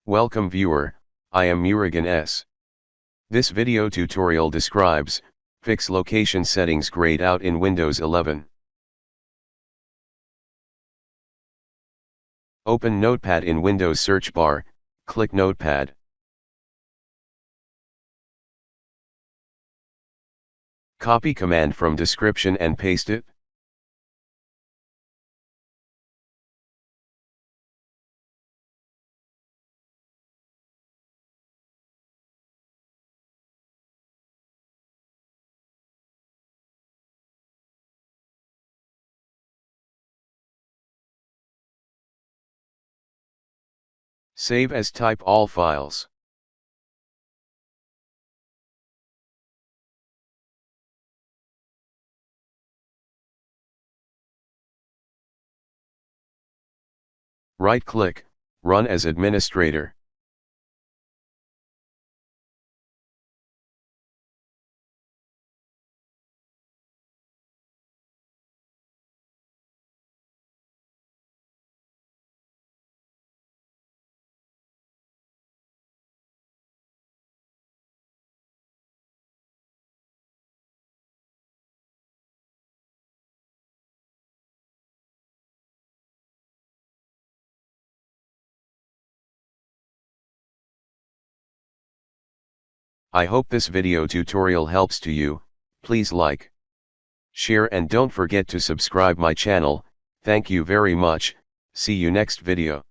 Welcome viewer, I am Murugan S. This video tutorial describes, fix location settings grayed out in Windows 11. Open Notepad in Windows search bar, click Notepad. Copy command from description and paste it. Save as type all files. Right-click, Run as administrator. I hope this video tutorial helps to you. Please like, share and don't forget to subscribe my channel. Thank you very much. See you next video.